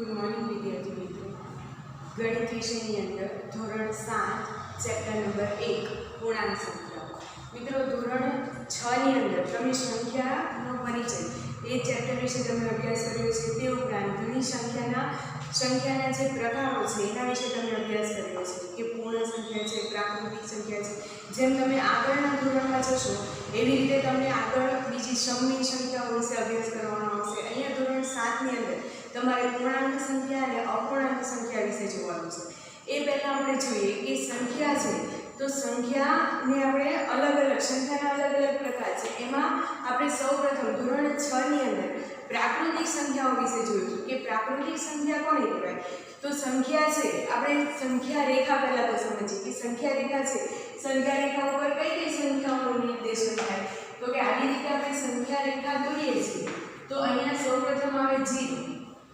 Good morning વિદ્યાર્થી મિત્રો. ગણિત વિષયની અંદર ધોરણ 7 ચેપ્ટર નંબર 1 પૂર્ણાંક સંખ્યાઓ. મિત્રો ધોરણ 6 ની અંદર તમે સંખ્યાનો પરિચય એ ચેપ્ટર વિશે તમે અભ્યાસ કર્યો છે. તે ઉપરાંત ઘણી સંખ્યાના જે પ્રકારો છે એના વિશે તમે અભ્યાસ કર્યો છે કે પૂર્ણ સંખ્યા છે, પ્રાકૃતિક સંખ્યા છે. જેમ તમે આગળના ધોરણમાં જશો એવી રીતે તમને આગળ બીજી સમની સંખ્યાઓ વિશે અભ્યાસ કરવાનો આવશે. અહીંયા ધોરણ 7 ની અંદર તમારે પૂર્ણાંક સંખ્યા અને અપૂર્ણાંક સંખ્યા વિશે જોવાનું છે. એ પહેલાં આપણે જોઈએ કે સંખ્યા છે તો સંખ્યાને આપણે સંખ્યાના અલગ અલગ પ્રકાર છે. એમાં આપણે સૌપ્રથમ ધોરણ 6 ની અંદર પ્રાકૃતિક સંખ્યાઓ વિશે જોયું કે પ્રાકૃતિક સંખ્યા કોને કહેવાય. તો સંખ્યા છે, આપણે સંખ્યા રેખા પહેલાં તો સમજીએ કે સંખ્યા રેખા છે. સંખ્યા રેખા ઉપર કઈ કઈ સંખ્યાઓનું નિર્દેશન થાય તો કે આવી રીતે આપણે સંખ્યા રેખા દોરીએ છીએ. તો અહીંયા સૌપ્રથમ આવે 0,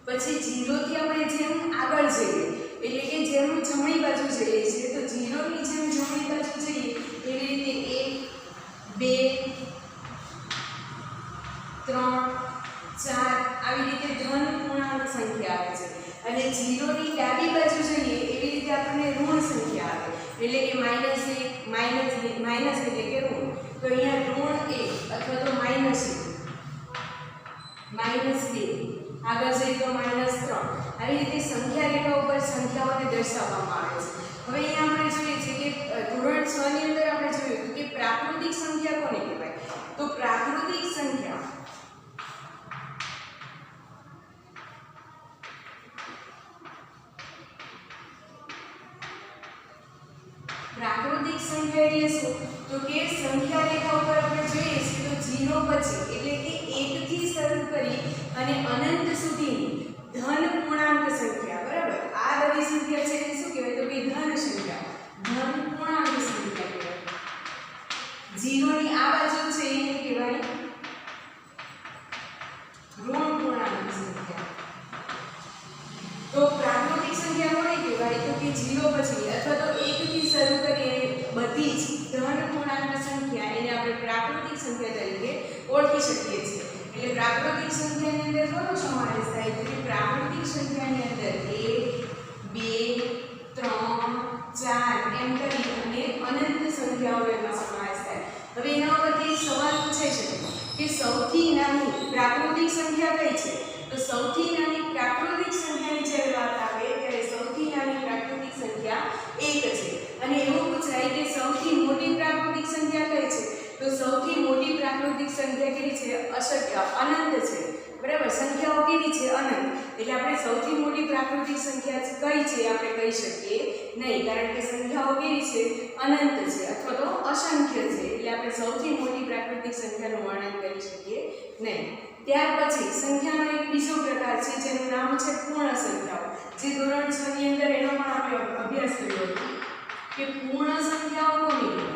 પછી 0 થી આપણે જેમ આગળ જઈએ એટલે કે જેમ જમણી બાજુ જઈએ છીએ તો 0 ની જેમ જમણી બાજુ જઈએ એવી રીતે 1 2 3 4 આવી રીતે ધન પૂર્ણાંક સંખ્યા આવે છે. અને 0 ની ડાબી બાજુ જઈએ એવી રીતે આપણને ઋણ સંખ્યા આવે એટલે કે -1 માઇનસ એટલે કે ઋણ. તો અહીંયા ઋણ 1 અથવા તો -1 -2 આગળ જઈએ તો -3 આવી રીતે સંખ્યા રેખા ઉપર સંખ્યાઓને દર્શાવવામાં આવે છે. હવે અહીંયા આપણે જોઈએ છીએ કે ધોરણ 6 ની અંદર આપણે જોયું કે પ્રાકૃતિક સંખ્યા કોને કહેવાય. તો પ્રાકૃતિક સંખ્યા એટલે શું તો કે સંખ્યા રેખા ઉપર આપણે જોઈએ છીએ તો 0 પછી એટલે કે 1 થી શરૂ કરી અને અનંત સુધીની ધન પૂર્ણાંક સંખ્યા, બરાબર. આ બધી સંખ્યા છે એ શું કહેવાય તો કે ધન સંખ્યા, ધન પૂર્ણાંક સંખ્યા કહેવાય. 0 ની આ બાજુ છે એને કહેવાય ઋણ પૂર્ણાંક સંખ્યા. તો પ્રાકૃતિક સંખ્યા કોને કહેવાય તો કે 0 પછી અથવા તો 1 થી શરૂ કરી બધી જ ધન પૂર્ણાંક સંખ્યા એને આપણે પ્રાકૃતિક સંખ્યા તરીકે ઓળખી શકીએ છીએ. એટલે પ્રાકૃતિક સંખ્યાની અંદર કોનો સમાવેશ થાય તો કે પ્રાકૃતિક સંખ્યાની અંદર 1 2 3 4 એમ કરી અને અનંત સંખ્યાઓનો એમાં સમાવેશ થાય. હવે એના પરથી સવાલ પૂછાઈ શકે કે સૌથી નાની પ્રાકૃતિક સંખ્યા કઈ છે. તો સૌથી નાની પ્રાકૃતિક સંખ્યાની જ્યારે વાત આવે ત્યારે સૌથી નાની પ્રાકૃતિક સંખ્યા 1 છે. અને એવું પૂછાય કે સૌથી મોટી પ્રાકૃતિક સંખ્યા કઈ છે. તો સૌથી મોટી પ્રાકૃતિક સંખ્યા કેવી છે અશક્ય અનંત છે, બરાબર. સંખ્યાઓ કેવી છે અનંત. એટલે આપણે સૌથી મોટી પ્રાકૃતિક સંખ્યા કઈ છે આપણે કહી શકીએ નહીં, કારણ કે સંખ્યાઓ કેવી છે અનંત છે અથવા તો અસંખ્ય છે. એટલે આપણે સૌથી મોટી પ્રાકૃતિક સંખ્યાનું વર્ણન કરી શકીએ નહીં. ત્યાર પછી સંખ્યાનો એક બીજો પ્રકાર છે જેનું નામ છે પૂર્ણ સંખ્યાઓ. જે ધોરણ 6 ની અંદર એનો પણ આપણે અભ્યાસ કર્યો હતો કે પૂર્ણ સંખ્યાઓ કોને કહેવાય.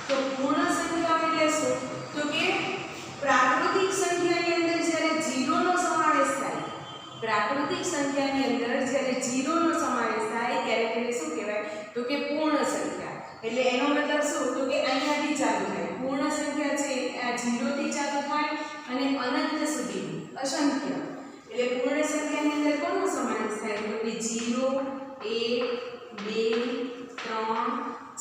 તો પૂર્ણ સંખ્યાઓ એટલે શું તો કે પ્રાકૃતિક સંખ્યાની અંદર જ્યારે 0 નો સમાવેશ થાય, પ્રાકૃતિક સંખ્યાની અંદર જ્યારે 0 નો સમાવેશ થાય ત્યારે તેને શું કહેવાય તો કે પૂર્ણ સંખ્યા. એટલે એનો મતલબ શું તો કે અહીંયાથી ચાલુ થાય. પૂર્ણ સંખ્યા છે આ 0 થી ચાલુ થાય અને અનંત સુધી અસંખ્ય. એટલે પૂર્ણ સંખ્યાની અંદર કોનો સમાવેશ થાય તો કે 0 1 2 3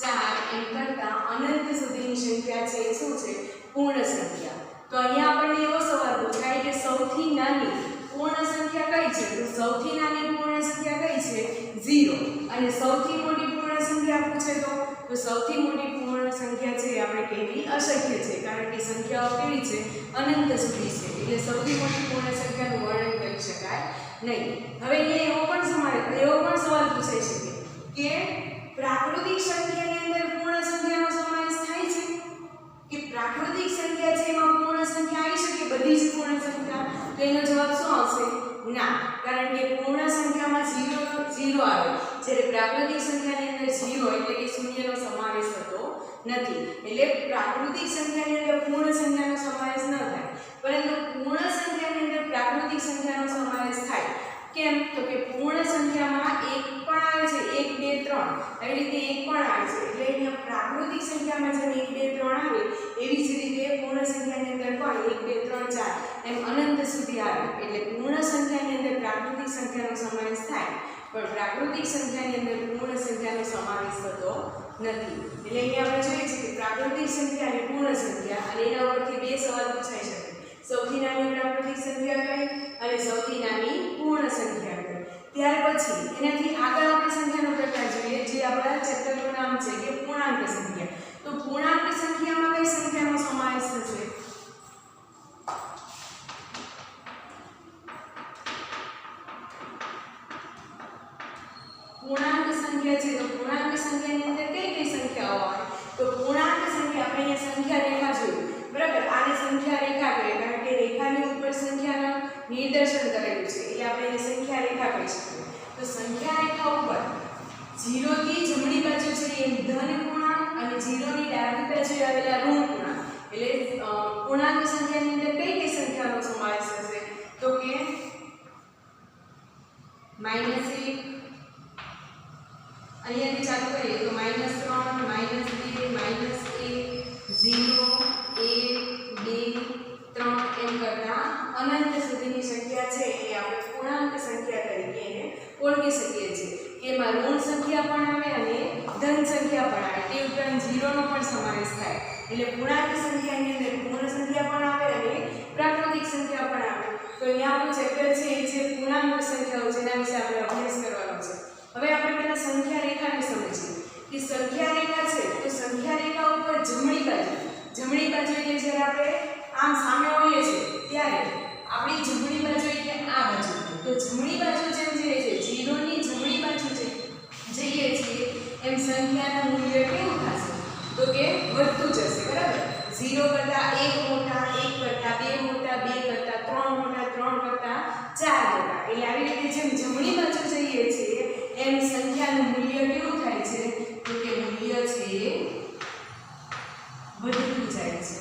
4 એમ કરતા અનંત સુધીની સંખ્યા છે એ શું છે પૂર્ણ સંખ્યા. તો અહીંયા આપણને એવો સવાલ પૂછાય કે સૌથી નાની પૂર્ણ સંખ્યા કઈ છે. તો સૌથી નાની પૂર્ણ સંખ્યા કઈ છે 0. અને સૌથી મોટી પૂર્ણ સંખ્યા પૂછે તો સૌથી મોટી પૂર્ણ સંખ્યા છે આપણે કહેવી અશક્ય છે, કારણ કે સંખ્યાઓ કેવી છે અનંત સુધી છે. એટલે સૌથી મોટી પૂર્ણ સંખ્યાનું વર્ણન કરી શકાય નહીં. હવે અહીંયા એવો પણ સવાલ પૂછાઈ શકે કે પ્રાકૃતિક સંખ્યાની અંદર પૂર્ણ સંખ્યાનો સમાવેશ થાય છે કે પ્રાકૃતિક સંખ્યા છે એમાં પૂર્ણ સંખ્યા આવી શકે બધી જ પૂર્ણ સંખ્યા. તો એનો જવાબ શું આવશે ના, કારણ કે પૂર્ણ સંખ્યામાં 0 આવે જ્યારે પ્રાકૃતિક સંખ્યાની અંદર 0 એટલે કે શૂન્યનો સમાવેશ થતો નથી. એટલે પ્રાકૃતિક સંખ્યાની અંદર પૂર્ણ સંખ્યાનો સમાવેશ ન થાય, પરંતુ પૂર્ણ સંખ્યાની અંદર પ્રાકૃતિક સંખ્યાનો સમાવેશ થાય. કેમ તો કે પૂર્ણ સંખ્યામાં 1 પણ આવે છે 1 2 3 આવી રીતે 1 પણ આવે છે. એટલે અહીંયા પ્રાકૃતિક સંખ્યામાં જેમ 1 2 3 આવે એવી જ રીતે પૂર્ણ સંખ્યાની અંદર પણ 1 2 3 4 એમ અનંત સુધી આવે એટલે પૂર્ણ સંખ્યાની અંદર પ્રાકૃતિક સંખ્યાનો સમાવેશ થાય પણ પ્રાકૃતિક સંખ્યાની અંદર પૂર્ણ સંખ્યાનો સમાવેશ થતો નથી. એટલે અહીંયા આપણે જોઈએ છીએ કે પ્રાકૃતિક સંખ્યા અને પૂર્ણ સંખ્યા અને એના ઉપરથી બે સવાલ પૂછાઈ શકે. સૌથી નાની પ્રાકૃતિક સંખ્યા કઈ અને સૌથી નાની પૂર્ણ સંખ્યા કઈ. ત્યાર પછી એનાથી આગળ આપણે સંખ્યાનો પ્રકાર જોઈએ જે આપણા ચેપ્ટરનું નામ છે કે પૂર્ણાંક સંખ્યા. તો પૂર્ણાંક સંખ્યામાં કઈ સંખ્યાનો સમાવેશ થશે? પૂર્ણાંક સંખ્યા છે તો પૂર્ણાંક સંખ્યાની અંદર કઈ કઈ સંખ્યાઓ આવે? તો પૂર્ણાંક સંખ્યા આપણે અહીંયા સંખ્યા રેખા જોયું બરાબર. આને સંખ્યા રેખા કહે કારણ કે રેખાની ઉપર સંખ્યાનું નિર્દેશન કરેલું છે એટલે આપણે એને સંખ્યા રેખા કહી શકીએ. તો સંખ્યા રેખા ઉપર 0 થી જમણી બાજુ છે એ ધન પૂર્ણાંક અને 0 ની ડાબી બાજુ આવેલા ઋણ પૂર્ણાંક. એટલે પૂર્ણાંક સંખ્યાની અંદર કઈ કઈ સંખ્યાનો સમાવેશ થશે? તો કે -1 અહીંયાથી ચાલુ કરીએ તો -3 -2 -1 0 1 2 3 એમ કરતા અનંત સુધીની સંખ્યા છે એ આપણે પૂર્ણાંક સંખ્યા તરીકે એને ઓળખી શકીએ છીએ. એમાં ઋણ સંખ્યા પણ આવે અને ધન સંખ્યા પણ આવે. તે ઉપરાંત 0 નો પણ સમાવેશ થાય. એટલે પૂર્ણાંક સંખ્યાની અંદર પૂર્ણ સંખ્યા પણ આવે અને પ્રાકૃતિક સંખ્યા પણ આવે. તો અહીંયા આપણું ચેપ્ટર છે એ છે પૂર્ણાંક સંખ્યાઓ જેના વિશે આપણે અભ્યાસ કરવાનો છે. હવે આપણે પહેલા સંખ્યા રેખાને સમજીએ કે સંખ્યા રેખા છે તો સંખ્યા રેખા ઉપર જમણી બાજુ એટલે જ્યારે આપણે આમ સામે હોઈએ છીએ ત્યારે આપણી જમણી બાજુ એટલે આ બાજુ. તો જમણી બાજુ જેમ જઈએ છે 0 ની જમણી બાજુ જઈએ છીએ એમ સંખ્યાનું મૂલ્ય કેવું થશે? તો કે વધતું જશે બરાબર. 0 કરતા 1 મોટા, 1 કરતા 2 મોટા, 2 કરતા 3 મોટા, 3 કરતા 4 મોટા. એટલે આવી રીતે જેમ જમણી બાજુ જઈએ છીએ એમ સંખ્યાનું મૂલ્ય કેવું થાય છે? તો કે મૂલ્ય છે વધતું જાય છે.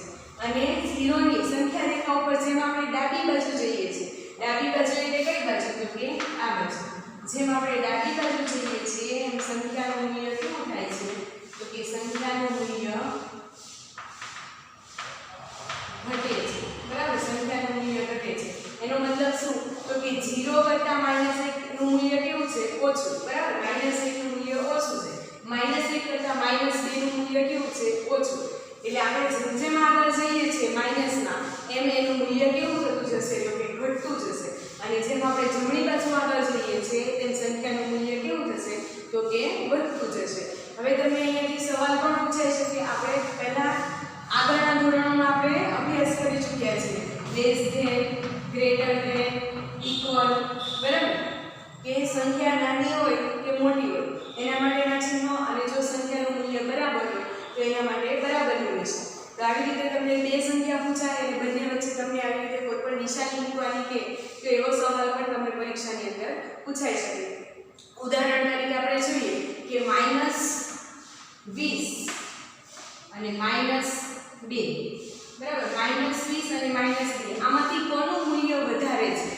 અને 0 ની સંખ્યા રેખા ઉપર જેમ આપણે ડાબી બાજુ જઈએ છીએ, ડાબી બાજુ એટલે કઈ બાજુ? તો કે આ બાજુ. જેમ આપણે ડાબી બાજુ જઈએ છીએ એમ સંખ્યાનું મૂલ્ય કેવું થાય છે? તો કે સંખ્યાનું મૂલ્ય ઘટે છે બરાબર. સંખ્યાનું મૂલ્ય ઘટે છે. એનો મતલબ શું? તો કે 0 કરતા -1 નું મૂલ્ય કેવું છે? ઓછું બરાબર. -1 નું મૂલ્ય ઓછું છે. -1 કરતા -2 નું મૂલ્ય કેવું છે? ઓછું. એટલે આપણે જેમ આગળ જઈએ છીએ માઈનસમાં એમ એનું મૂલ્ય કેવું થતું જશે? તો કે ઘટતું જશે. અને જેમ આપણે જમણી બાજુ આગળ જઈએ છીએ તેમ સંખ્યાનું મૂલ્ય કેવું થશે? તો કે વધતું જશે. હવે તમે અહીંયાથી સવાલ પણ પૂછાઈ શકે. આપણે પહેલા આગળના ધોરણોમાં આપણે અભ્યાસ કરી ચૂક્યા છીએ less than, greater than, equal બરાબર. કે સંખ્યા નાની હોય કે મોટી હોય એના માટેના ચિહ્નો અને જો સંખ્યાનું મૂલ્ય બરાબર હોય તો એના માટે બરાબરનું નિશાન. તો આવી રીતે તમને બે સંખ્યા પૂછાય અને બંને વચ્ચે તમને આવી રીતે કોઈ પણ નિશાની મૂકવાની કે તો એવો સવાલ પણ તમને પરીક્ષાની અંદર પૂછાઈ શકે. ઉદાહરણ તરીકે આપણે જોઈએ કે -20 અને -2 બરાબર. -20 અને -2 આમાંથી કોનું મૂલ્ય વધારે છે?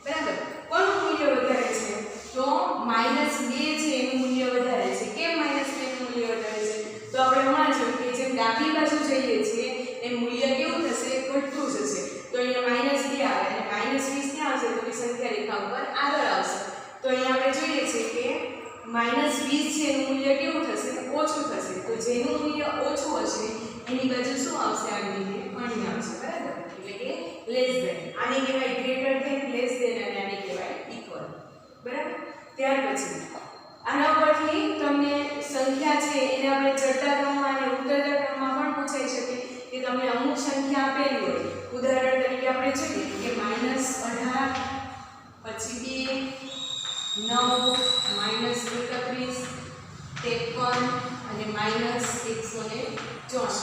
બરાબર. કોનું મૂલ્ય વધારે છે? તો -2 છે એનું મૂલ્ય વધારે છે. કેમ -2 નું મૂલ્ય વધારે છે? તો આપણે હમણાં જોયું કે જેમ ડાબી બાજુ જઈએ છીએ એમ મૂલ્ય કેવું થશે? ઘટતું જશે. તો અહીંયા -2 આવે અને -20 ક્યાં આવશે? તો કે સંખ્યા રેખા ઉપર આગળ આવશે. તો અહીંયા આપણે જોઈએ છીએ કે -20 છે એનું મૂલ્ય કેવું થશે? ઓછું થશે. તો જેનું મૂલ્ય ઓછું હશે એની બાજુ શું આવશે? આવી રીતે અણી આવશે બરાબર. એટલે કે લેસ ધેન. આને કહેવાય ગ્રેટર ધેન, લેસ ધેન અને આને કહેવાય ઇક્વલ બરાબર. ત્યાર પછી આના પરથી તમને સંખ્યા છે એને આપણે ચડતા ક્રમમાં અને ઉતરતા ક્રમમાં પણ પૂછાઈ શકે કે તમને અમુક સંખ્યા આપેલી હોય. ઉદાહરણ તરીકે આપણે જોઈએ કે -18 પછી 2 9 -31 53 અને -164.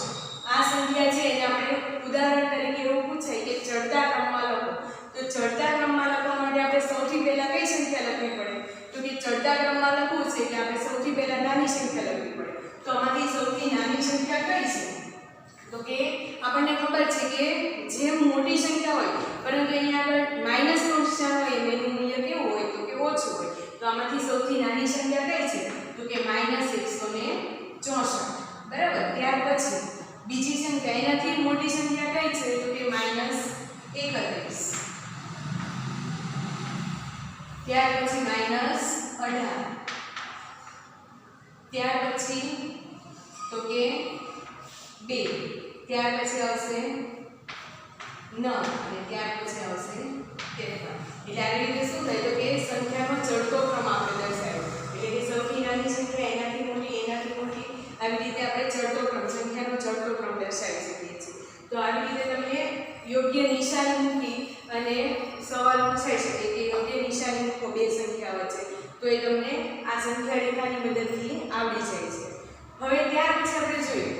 આ સંખ્યા છે એને આપણે ઉદાહરણ તરીકે એવું પૂછાય કે ચડતા ક્રમમાં લખો. તો ચડતા ક્રમમાં લખવા માટે આપણે સૌથી પહેલા કઈ સંખ્યા લખવી પડે? તો કે ચડતા ક્રમમાં લખવું છે કે આપણે સૌથી પહેલા નાની સંખ્યા લખવી પડે. તો આમાંથી સૌથી નાની સંખ્યા કઈ છે? તો કે આપણને ખબર છે કે જેમ મોટી સંખ્યા હોય પરંતુ એની આગળ માઈનસ નું નિશાન હોય એનું મૂલ્ય કેવું હોય? તો કે ઓછું હોય. તો આમાંથી સૌથી નાની સંખ્યા કઈ છે? તો કે -164 બરાબર. ત્યાર પછી બીજી સંખ્યા એનાથી મોટી સંખ્યા કઈ છે? તો કે -2 31 ત્યાર પછી -18 ત્યાર પછી તો કે 2 ત્યાર પછી આવશે 9 અને ત્યાર પછી આવશે 53 એટલે આવી રીતે શું થાય તો કે સંખ્યાનો ચડતો ક્રમ આપણે દર્શાવ્યો એટલે કે સૌથી નાની સંખ્યા એનાથી મોટી આવી રીતે આપણે ચડતો ક્રમ સંખ્યાનો ચડતો ક્રમ દર્શાવી શકીએ છીએ તો આવી રીતે તમે યોગ્ય નિશાની મૂકી અને સવાલ પૂછાઈ શકે કે યોગ્ય નિશાની મૂકો બે સંખ્યા વચ્ચે તો એ તમને આ સંખ્યા રેખાની મદદથી આવડી જાય છે હવે ત્યાર પછી આપણે જોઈએ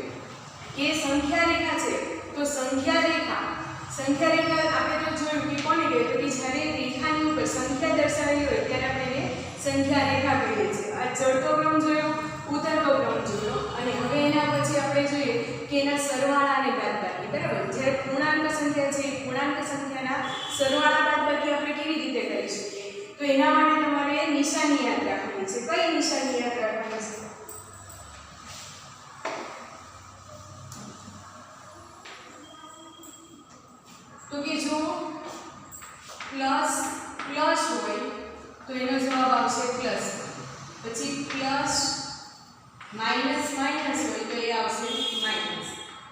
કે સંખ્યા રેખા છે તો સંખ્યા રેખા આપણે તો જોયું કે કોને કહેવાય તો કે જ્યારે રેખાની ઉપર સંખ્યા દર્શાવેલી હોય ત્યારે આપણે એને સંખ્યા રેખા કહીએ છીએ આ ચડતો ક્રમ જોયો ઉતરતો ક્રમ જોયો અને હવે એના પછી આપણે જોઈએ કે એના સરવાળા અને બાદબાકી બરાબર જ્યારે પૂર્ણાંક સંખ્યા છે એ પૂર્ણાંક સંખ્યાના સરવાળા બાદબાકી આપણે કેવી રીતે કરી શકીએ તો એના માટે તમારે નિશાની યાદ રાખવાની છે કઈ નિશાની યાદ રાખવાની છે તો કે જો પ્લસ હોય તો એનો જવાબ આવશે પ્લસ પછી પ્લસ માઈનસ હોય તો એ આવશે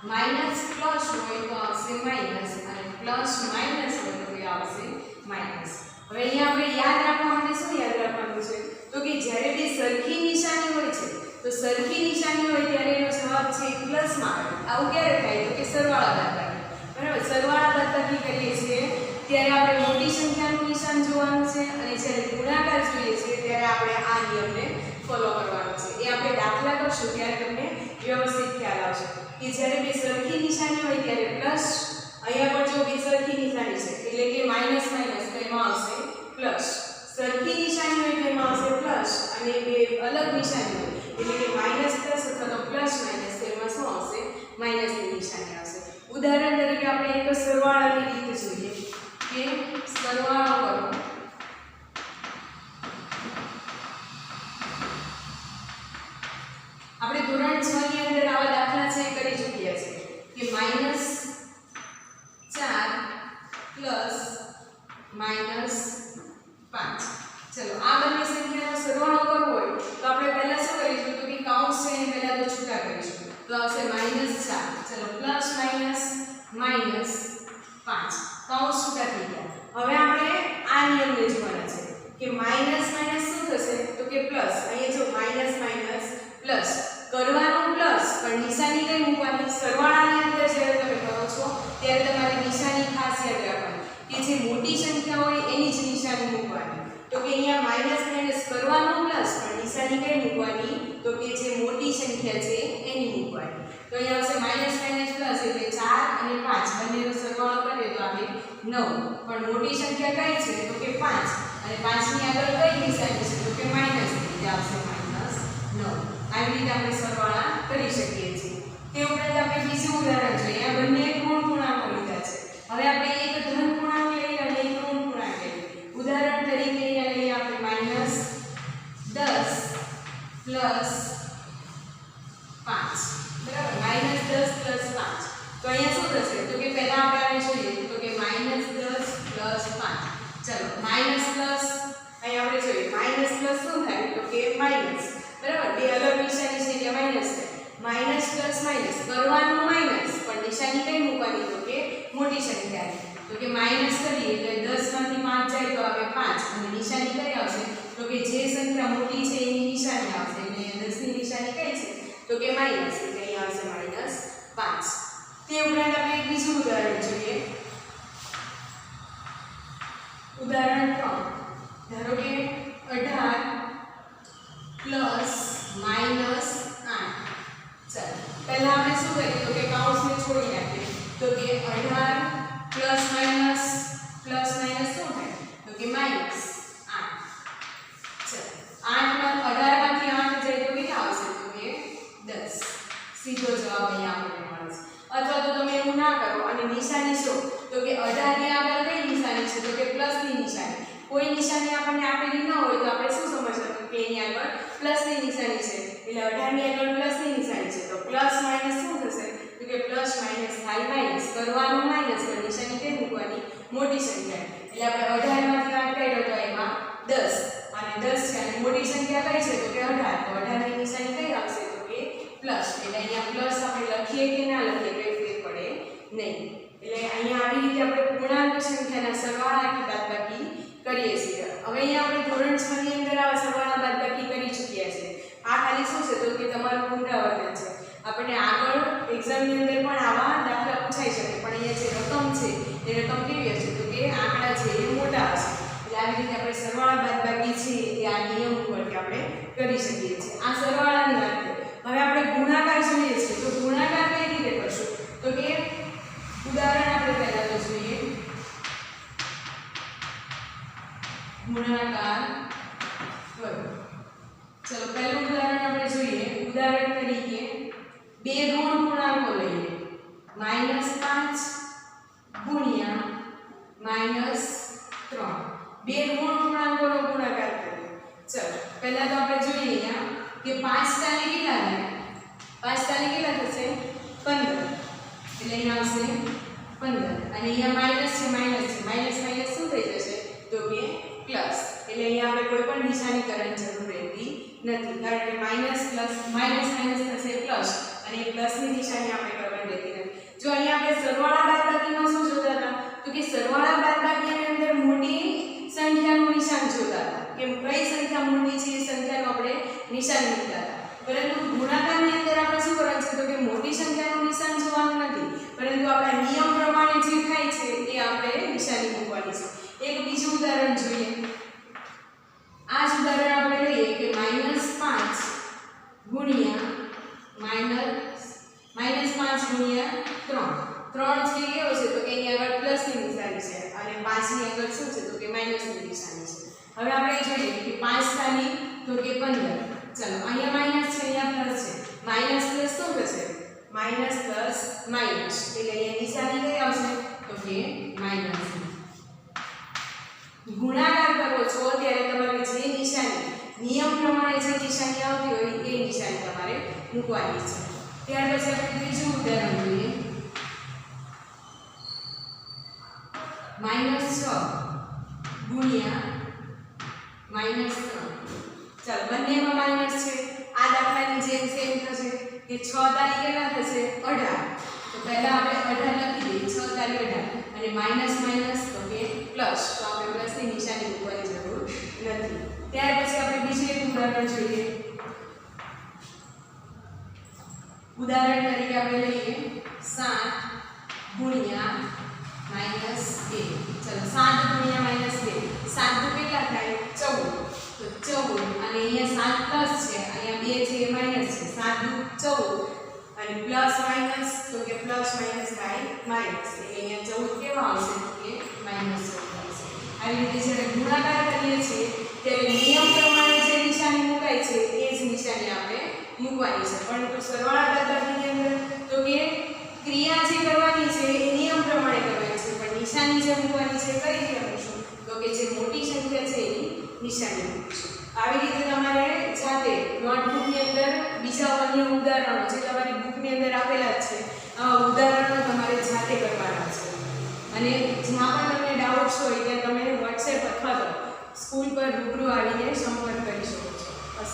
માઈનસ પ્લસ હોય તો આવશે માઈનસ અને પ્લસ માઈનસ હોય તો એ આવશે માઈનસ હવે અહીંયા આપણે યાદ રાખવા માટે શું યાદ રાખવાનું છે તો કે જ્યારે બે સરખી નિશાની હોય છે તો સરખી નિશાની હોય ત્યારે એનો જવાબ છે પ્લસમાં આવે આવું ક્યારે થાય તો કે સરવાળા બાદબાકી બરાબર સરવાળા બાદબાકી કરીએ છીએ ત્યારે આપણે મોટી સંખ્યાનું નિશાન જોવાનું છે અને જ્યારે ગુણાકાર જોઈએ છીએ ત્યારે આપણે આ નિયમને ફોલો કરવાનો છે એ આપણે દાખલા કરશું ત્યારે તમને વ્યવસ્થિત ખ્યાલ આવશે કે જ્યારે બે સરખી નિશાની હોય ત્યારે પ્લસ અહીંયા પણ જો બે સરખી નિશાની છે એટલે કે માઈનસ તો એમાં આવશે પ્લસ સરખી નિશાની હોય તો એમાં આવશે પ્લસ અને બે અલગ નિશાની હોય એટલે કે માઈનસ પ્લસ અથવા તો પ્લસ માઈનસ તો એમાં શું આવશે માઈનસની નિશાની આવશે ઉદાહરણ તરીકે આપણે એક સરવાળાની રીત જોઈએ કે સરવાળો કરો આપણે ધોરણ 6 ની અંદર આવા દાખલા છે કરી ચૂક્યા છે કે -4 પ્લસ -5 ચલો આ બંને સંખ્યાનો સરવાળો કરવો હોય તો આપણે પહેલા શું કરીશું તો કે કૌંસ છે એને પહેલા તો છૂટા કરીશું તો આવશે -4 ચલો પ્લસ માઈનસ -5 કૌંસ છૂટા થઈ ગયા હવે આપણે આ નિયમને જોવાના છે કે માઈનસ શું થશે તો કે પ્લસ અહીંયા જો માઈનસ પ્લસ કરવાનું પ્લસ પણ નિશાની કઈ મૂકવાની સરવાળાની અંદર જ્યારે તમે કરો છો ત્યારે તમારે નિશાની ખાસ યાદ રાખવાની કે જે મોટી સંખ્યા હોય એની જ નિશાની મૂકવાની તો કે અહીંયા માઈનસ કરવાનું પ્લસ પણ નિશાની કઈ મૂકવાની તો કે જે મોટી સંખ્યા છે એની મૂકવાની તો અહીંયા આવશે -પ્લસ એટલે 4 અને 5 બંનેનો સરવાળો કરીએ તો આવે 9 પણ મોટી સંખ્યા કઈ છે તો કે 5 અને 5 ની આગળ કઈ નિશાની છે તો કે માઈનસ એટલે આવશે -9 આવી રીતે આપણે સરવાળા કરી શકીએ છીએ તે ઉપરાંત આપણે બીજું ઉદાહરણ જોઈએ આ બંને ઋણ પૂર્ણાંકો લીધા છે હવે આપણે એક ધન પૂર્ણાંક લઈએ અને એક ઋણ પૂર્ણાંક લઈએ ઉદાહરણ તરીકે અહીંયા લઈએ આપણે -10 પ્લસ 5 બરાબર -10 પ્લસ 5 તો અહીંયા શું થશે તો કે પહેલા આપણે આને જોઈએ તો કે -10 પ્લસ 5 ચલો માઈનસ પ્લસ અહીંયા આપણે જોઈએ માઈનસ પ્લસ શું થાય તો કે માઈનસ બરાબર બે અલગ નિશાની છે એટલે માઈનસ છે માઈનસ પ્લસ માઈનસ કરવાનું માઈનસ પણ નિશાની કઈ મૂકવાની તો કે મોટી સંખ્યા તો કે માઈનસ કરીએ એટલે 10 માંથી 5 જાય તો આવે 5 અને નિશાની કઈ આવશે તો કે જે સંખ્યા મોટી છે એની નિશાની આવશે એટલે 10 ની નિશાની કઈ છે તો કે માઈનસ એટલે અહીં આવશે -5 તે ઉપરાંત આપણે એક બીજું ઉદાહરણ જોઈએ ઉદાહરણ 3 ધારો કે 18 પ્લસ -8 ચાલો પહેલા આપણે શું કરીએ તો કે કૌંસને છોડી નાખીએ તો કે 18 પ્લસ માઈનસ શું થાય તો કે -8 ચાલો 18 માંથી 8 જાય તો કેટલા આવશે તો કે 10 સીધો જવાબ અહીંયા આપણને મળે છે અથવા તો તમે એવું ના કરો અને નિશાની શો તો કે 18 ની આગળ કઈ નિશાની છે તો કે પ્લસ ની નિશાની કોઈ નિશાની આપણને આપેલી ન હોય તો આપણે શું સમજવાનું કે એની આગળ પ્લસ ની નિશાની છે એટલે 18 ની આગળ પ્લસ ની નિશાની છે તો પ્લસ માઈનસ શું થશે તો કે પ્લસ માઈનસ થાય માઈનસ કરવાનું માઈનસ પણ નિશાની કઈ મૂકવાની મોટી સંખ્યા, એટલે આપણે 18 માંથી 8 કાઢ્યો તો એમાં 10 અને 10 છે અને મોટી સંખ્યા કઈ છે તો કે 18, તો 18 ની નિશાની કઈ આવશે તો કે પ્લસ, એટલે અહીંયા પ્લસ આપણે લખીએ કે ના લખીએ કઈ ફેર પડે નહીં. એટલે અહીંયા આવી રીતે આપણે પૂર્ણાંક સંખ્યાના સરવાળા કે બાદબાકી કરીએ છીએ. હવે અહીંયા આપણે ધોરણ 6 ની અંદર આવા સરવાળા બાદબાકી કરી ચૂક્યા છે. આ ખાલી શું છે તો કે તમારું પુનરાવર્તન છે. આપણને આગળ એક્ઝામની અંદર પણ આવા દાખલા પૂછાઈ શકે, પણ અહીંયા જે રકમ છે એ રકમ કેવી હશે તો કે આંકડા છે એ મોટા હશે. એટલે આવી રીતે આપણે સરવાળા બાદબાકી છે એ આ નિયમ ઉપરથી આપણે કરી શકીએ છીએ. આ સરવાળાની વાત છે. હવે આપણે ગુણાકાર જોઈએ છે, તો ગુણાકાર કઈ રીતે કરશું તો કે ઉદાહરણ આપણે પહેલા તો જોઈએ ગુણાકાર કરો. ચલો પહેલું ઉદાહરણ આપણે જોઈએ. ઉદાહરણ તરીકે બે ઋણ પૂર્ણાંકો લઈએ, -5 ગુણ્યા -3. બે ઋણ પૂર્ણાંકોનો ગુણાકાર કરીએ. ચલો પહેલા તો આપણે જોઈએ અહીંયા કે 5 તાલી કેટલા થાય? 5 તાલી કેટલા થશે? 15. એટલે અહીંયા આવશે 15 અને અહીંયા માઈનસ છે, માઈનસ શું થઈ જશે તો કે પ્લસ. એટલે અહીંયા આપણે કોઈ પણ નિશાની કરવાની જરૂર રહેતી નથી, કારણ કે માઈનસ થશે પ્લસ અને પ્લસની નિશાની આપણે કરવાની રહેતી નથી. જો અહીંયા આપણે સરવાળા બાદબાકીમાં શું જોતા હતા તો કે સરવાળા બાદબાકીની અંદર મોટી સંખ્યાનું નિશાન જોતા હતા કે કઈ સંખ્યા મોટી છે એ સંખ્યાનું આપણે નિશાન મૂકતા હતા. પરંતુ ગુણાકારની અંદર આપણે શું કરવાનું છે તો કે મોટી સંખ્યાનું નિશાન જોવાનું નથી, પરંતુ આપણા નિયમ પ્રમાણે જે થાય છે એ આપણે નિશાની મૂકવાની છે. એક બીજું ઉદાહરણ જોઈએ. આ જ ઉદાહરણ આપણે લઈએ કે -5 ગુણ્યા -5 ગુણ્યા 3 છે કેવો છે તો કે એની આગળ પ્લસની નિશાની છે અને 5 ની આગળ શું છે તો કે માઈનસની નિશાની છે. હવે આપણે જોઈએ કે 5 તાલી તો કે 15. ચલો અહીંયા માઈનસ છે, અહીંયા પ્લસ છે. માઈનસ પ્લસ શું થશે? માઈનસ પ્લસ માઈનસ, એટલે અહીંયા નિશાની કઈ આવશે તો કે માઈનસ. ગુણાકાર કરો છો ત્યારે તમારે જે નિશાની નિયમ પ્રમાણે જે નિશાની આવતી હોય એ નિશાની તમારે મૂકવાની છે. ત્યાર પછી આપણે ત્રીજું ઉદાહરણ જોઈએ. -6 ગુણ્યા -3. ચાલો બંનેમાં માઈનસ છે. આ દાખલાની જેમ સેમ થશે કે 6 તાલી કેટલા થશે? 18. તો પહેલા આપણે 18 લખી દઈએ, 6 તાલી 18 અને માઈનસ તો કે પ્લસ, તો આપણે પ્લસની નિશાની મૂકવાની જરૂર નથી. ત્યાર પછી આપણે બીજું એક ઉદાહરણ જોઈએ. ઉદાહરણ તરીકે આપણે લઈએ 7 ગુણ્યા -2. ચલો 7 ગુણ્યા -2. 7 દુ કેટલા થાય? 14. તો 14 અને અહીંયા 7 પ્લસ છે, અહીંયા 2 છે એ માઈનસ છે. 7 દુ 14 અને પ્લસ માઈનસ તો કે પ્લસ માઈનસ બાય માઈનસ, એટલે અહીંયા 14 કેવા આવશે તો કે -14 આવશે. આવી રીતે જ્યારે ગુણાકાર કરીએ છીએ ત્યારે નિયમ પ્રમાણે જે નિશાની મુકાય છે એ જ નિશાની આપણે મૂકવાની છે. પરંતુ સરવાળા બાદબાકીની અંદર તો કે ક્રિયા જે કરવાની છે એ નિયમ પ્રમાણે કરવાની છે, પણ નિશાની જે મૂકવાની છે કઈ રીતે મૂકશું તો કે જે મોટી સંખ્યા છે એની નિશાની મૂકશું. આવી રીતે તમારે જાતે નોટબુકની અંદર બીજા અન્ય ઉદાહરણો જે તમારી બુકની અંદર આપેલા જ છે આવા ઉદાહરણો તમારે જાતે કરવાના છે. અને જ્યાં પણ તમને ડાઉટ્સ હોય ત્યાં તમે WhatsApp અથવા તો સ્કૂલ પર રૂબરૂ આવીને સંપર્ક કરી શકો છો. બસ.